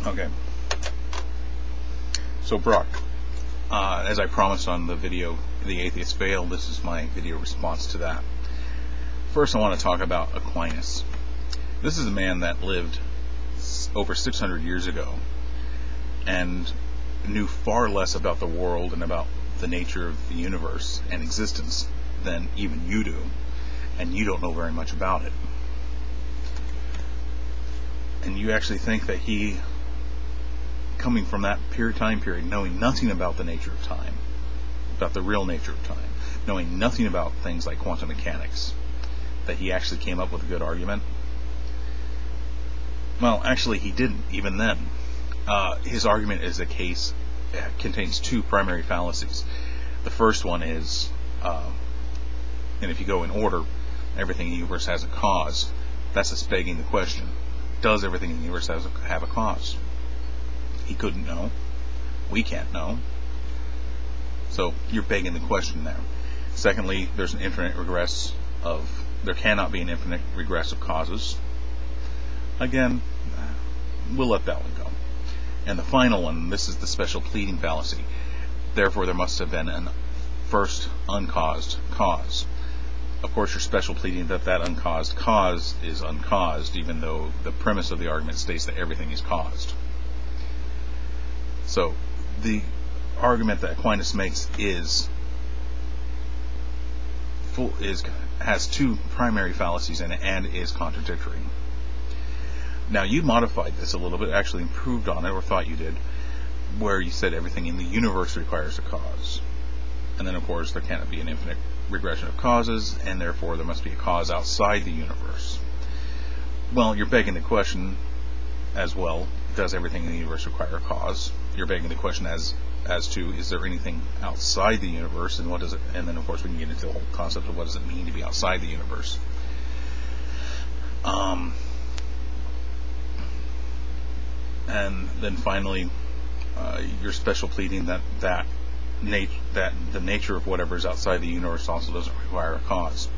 Okay. So Brock, as I promised on the video, The Atheist Fail, this is my video response to that. First, I want to talk about Aquinas. This is a man that lived over 600 years ago and knew far less about the world and about the nature of the universe and existence than even you do, and you don't know very much about it. And you actually think that he, coming from that time period, knowing nothing about the nature of time, about the real nature of time, knowing nothing about things like quantum mechanics, that he actually came up with a good argument? Well, actually he didn't, even then. His argument contains two primary fallacies. The first one is, and if you go in order, everything in the universe has a cause. That's just begging the question, does everything in the universe have a cause? He couldn't know. We can't know. So you're begging the question there. Secondly, there cannot be an infinite regress of causes. Again, we'll let that one go. And the final one, this is the special pleading fallacy. Therefore, there must have been an first uncaused cause. Of course, you're special pleading that uncaused cause is uncaused, even though the premise of the argument states that everything is caused. So, the argument that Aquinas makes has two primary fallacies in it and is contradictory. Now, you modified this a little bit, actually improved on it, or thought you did, where you said everything in the universe requires a cause. And then, of course, there cannot be an infinite regression of causes, and therefore there must be a cause outside the universe. Well, you're begging the question as well, does everything in the universe require a cause? You're begging the question as to, is there anything outside the universe, and what does it, and then of course we can get into the whole concept of what does it mean to be outside the universe. And then finally, you're special pleading that the nature of whatever is outside the universe also doesn't require a cause.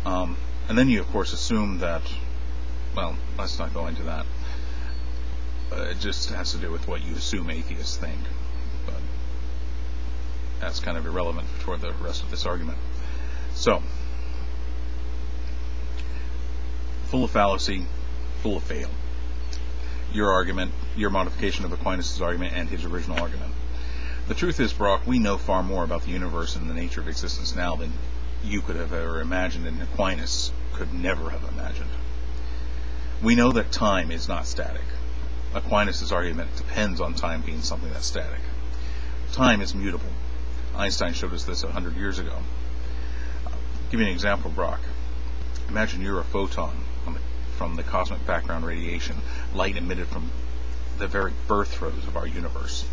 And then you of course assume that, well, let's not go into that. It just has to do with what you assume atheists think, but that's kind of irrelevant for the rest of this argument. So, full of fallacy, full of fail. Your argument, your modification of Aquinas' argument and his original argument. The truth is, Brock, we know far more about the universe and the nature of existence now than you could have ever imagined, and Aquinas could never have imagined. We know that time is not static. Aquinas' argument depends on time being something that's static. Time is mutable. Einstein showed us this 100 years ago. I'll give you an example, Brock. Imagine you're a photon from the cosmic background radiation, light emitted from the very birth throes of our universe.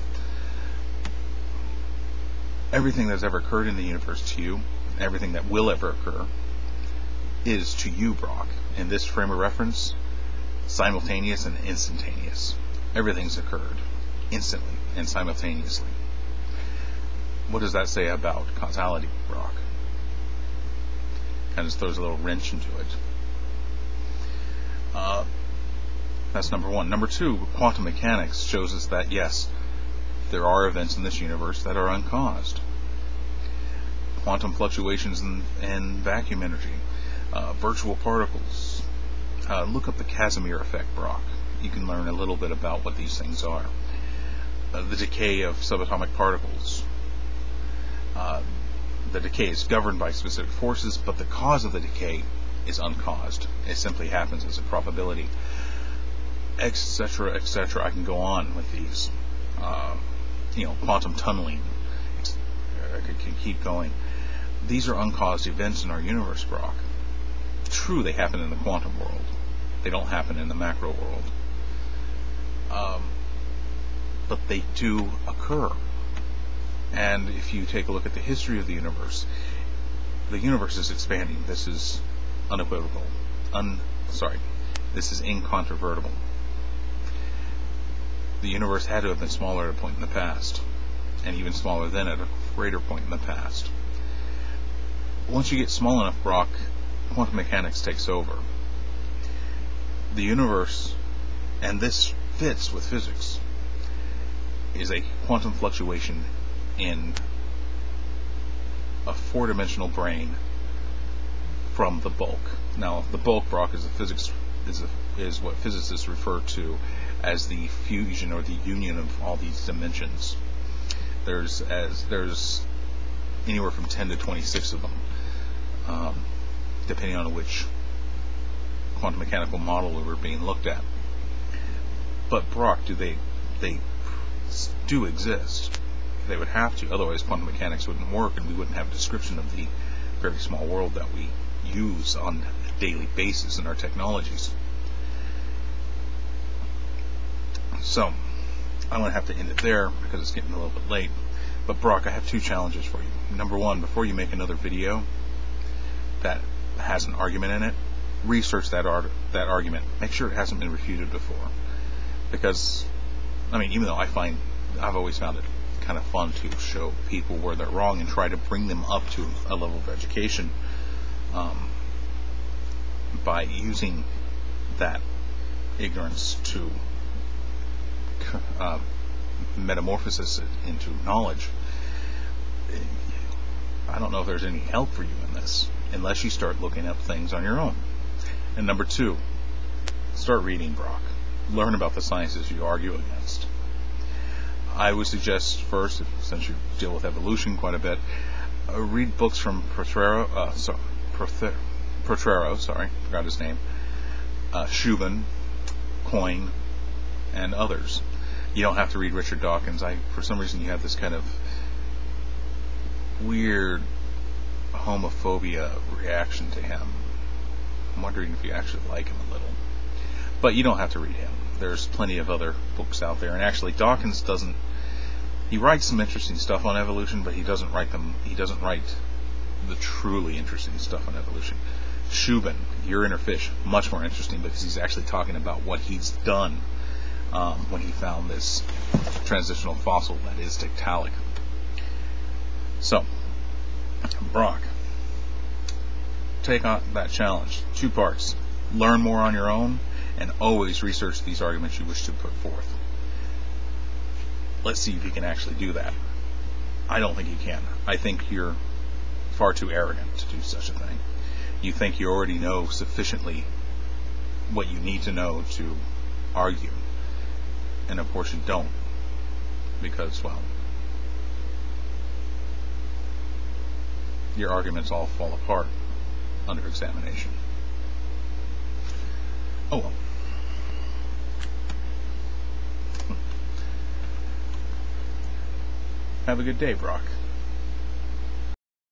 Everything that's ever occurred in the universe to you, everything that will ever occur, is to you, Brock, in this frame of reference, simultaneous and instantaneous. Everything's occurred instantly and simultaneously. What does that say about causality, Brock? Kind of just throws a little wrench into it. That's number one. Number two, quantum mechanics shows us that, yes, there are events in this universe that are uncaused. Quantum fluctuations in vacuum energy, virtual particles. Look up the Casimir effect, Brock. You can learn a little bit about what these things are. The decay of subatomic particles. The decay is governed by specific forces, but the cause of the decay is uncaused. It simply happens as a probability, etc., etc. I can go on with these. Quantum tunneling. I could keep going. These are uncaused events in our universe, Brock. True, they happen in the quantum world. They don't happen in the macro world. But they do occur. And if you take a look at the history of the universe is expanding. This is unequivocal. This is incontrovertible. The universe had to have been smaller at a point in the past, and even smaller then at a greater point in the past. Once you get small enough, Brock, quantum mechanics takes over. The universe, and this fits with physics is a quantum fluctuation in a four-dimensional brain from the bulk. Now, the bulk, Brock, is what physicists refer to as the fusion or the union of all these dimensions. There's anywhere from 10 to 26 of them, depending on which quantum mechanical model we were being looked at. But Brock, they do exist. They would have to, otherwise quantum mechanics wouldn't work, and we wouldn't have a description of the very small world that we use on a daily basis in our technologies. So, I'm going to have to end it there because it's getting a little bit late. But Brock, I have two challenges for you. Number one, before you make another video that has an argument in it, research that argument. Make sure it hasn't been refuted before. Because, I mean, even though I've always found it kind of fun to show people where they're wrong and try to bring them up to a level of education by using that ignorance to metamorphosis it into knowledge. I don't know if there's any help for you in this unless you start looking up things on your own. And number two, start reading, Brock. Learn about the sciences you argue against. I would suggest first, since you deal with evolution quite a bit, read books from Protrero, forgot his name, Shubin, Coyne, and others. You don't have to read Richard Dawkins. For some reason, you have this kind of weird homophobia reaction to him. I'm wondering if you actually like him a little. But you don't have to read him. There's plenty of other books out there. And actually, Dawkins he writes some interesting stuff on evolution, but he doesn't write the truly interesting stuff on evolution. Shubin, Your Inner Fish, much more interesting because he's actually talking about what he's done when he found this transitional fossil that is Tiktaalik. So, Brock, take on that challenge. 2 parts. Learn more on your own, and always research these arguments you wish to put forth. Let's see if you can actually do that. I don't think you can. I think you're far too arrogant to do such a thing. You think you already know sufficiently what you need to know to argue. And of course you don't. Because, well, your arguments all fall apart under examination. Oh well. Have a good day, Brock.